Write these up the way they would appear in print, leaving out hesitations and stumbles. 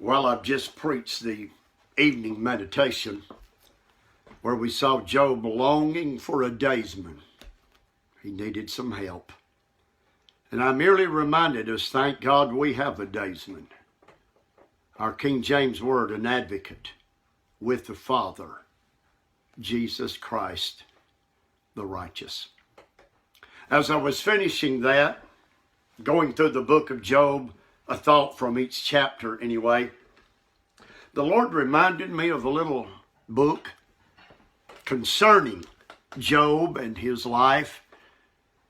Well, I've just preached the evening meditation where we saw Job longing for a daysman. He needed some help. And I merely reminded us, thank God we have a daysman. Our King James word, an advocate with the Father, Jesus Christ, the righteous. As I was finishing that, going through the book of Job, a thought from each chapter anyway, the Lord reminded me of a little book concerning Job and his life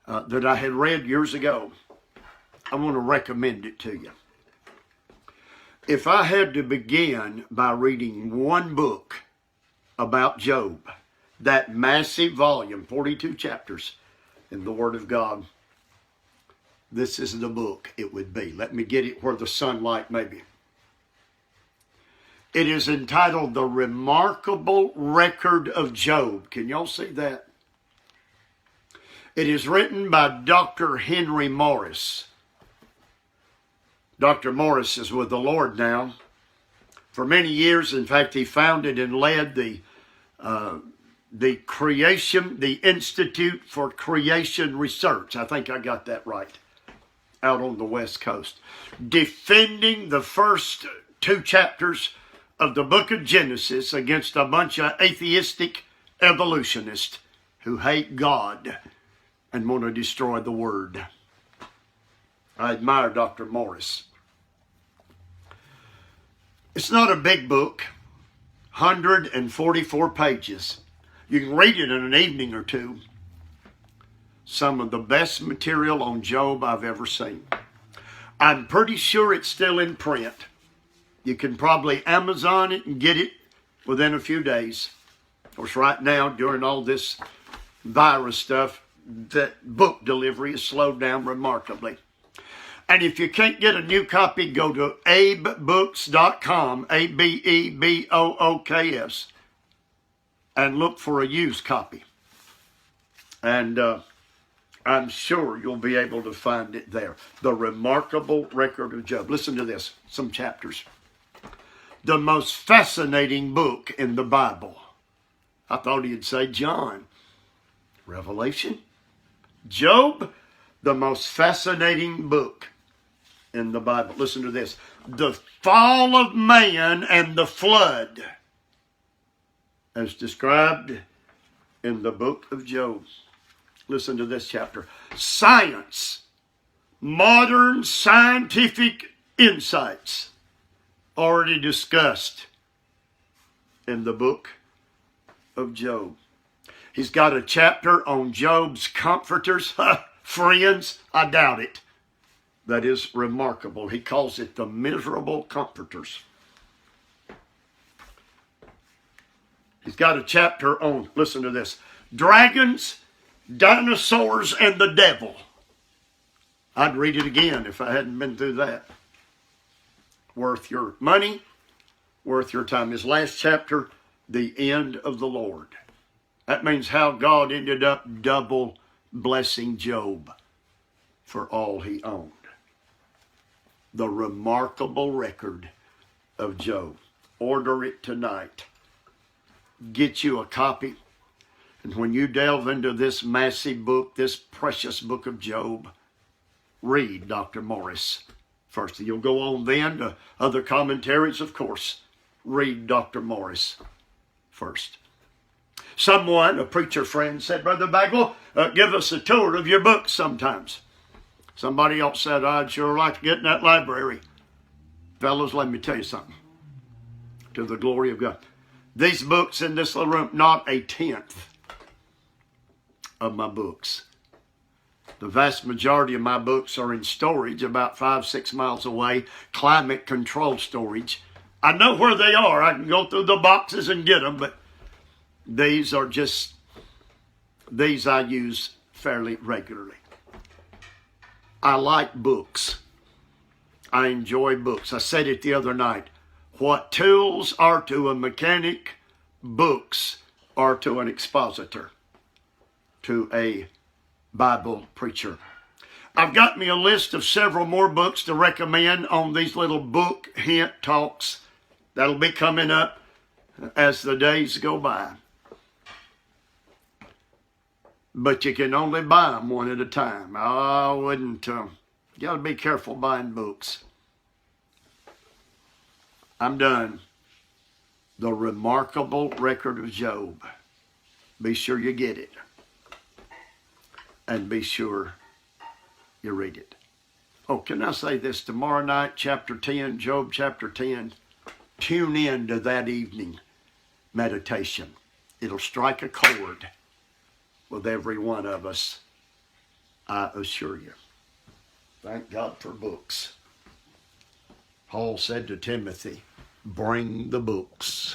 that I had read years ago. I want to recommend it to you. If I had to begin by reading one book about Job, that massive volume, 42 chapters in the Word of God, this is the book it would be. Let me get it where the sunlight may be. It is entitled The Remarkable Record of Job. Can y'all see that? It is written by Dr. Henry Morris. Dr. Morris is with the Lord now. For many years, in fact, he founded and led the Institute for Creation Research. I think I got that right. Out on the West Coast. Defending the first two chapters of the book of Genesis against a bunch of atheistic evolutionists who hate God and want to destroy the Word. I admire Dr. Morris. It's not a big book, 144 pages. You can read it in an evening or two. Some of the best material on Job I've ever seen. I'm pretty sure it's still in print. You can probably Amazon it and get it within a few days. Of course, right now, during all this virus stuff, that book delivery is slowed down remarkably. And if you can't get a new copy, go to abebooks.com, ABEBOOKS, and look for a used copy. And I'm sure you'll be able to find it there. The Remarkable Record of Job. Listen to this, some chapters. The most fascinating book in the Bible. I thought he'd say John. Revelation. Job, the most fascinating book in the Bible. Listen to this. The fall of man and the flood, as described in the book of Job. Listen to this chapter. Science, modern scientific insights, already discussed in the book of Job. He's got a chapter on Job's comforters. Friends, I doubt it. That is remarkable. He calls it the miserable comforters. He's got a chapter on, listen to this, dragons, dinosaurs, and the devil. I'd read it again if I hadn't been through that. Worth your money, worth your time. His last chapter, the end of the Lord. That means how God ended up double blessing Job for all he owned. The Remarkable Record of Job. Order it tonight. Get you a copy. And when you delve into this massive book, this precious book of Job, read Dr. Morris first. You'll go on then to other commentaries, of course. Read Dr. Morris first. Someone, a preacher friend, said, Brother Bagwell, give us a tour of your books sometimes. Somebody else said, I'd sure like to get in that library. Fellows, let me tell you something. To the glory of God. These books in this little room, not a tenth of my books. The vast majority of my books are in storage about 5-6 miles away, climate controlled storage. I know where they are. I can go through the boxes and get them, but these I use fairly regularly. I like books. I enjoy books. I said it the other night. What tools are to a mechanic, books are to an expositor, to a Bible preacher. I've got me a list of several more books to recommend on these little book hint talks that'll be coming up as the days go by. But you can only buy them one at a time. I wouldn't, you got to be careful buying books. I'm done. The Remarkable Record of Job. Be sure you get it. And be sure you read it. Oh, can I say this? Tomorrow night, chapter 10, Job chapter 10. Tune in to that evening meditation. It'll strike a chord with every one of us, I assure you. Thank God for books. Paul said to Timothy, bring the books.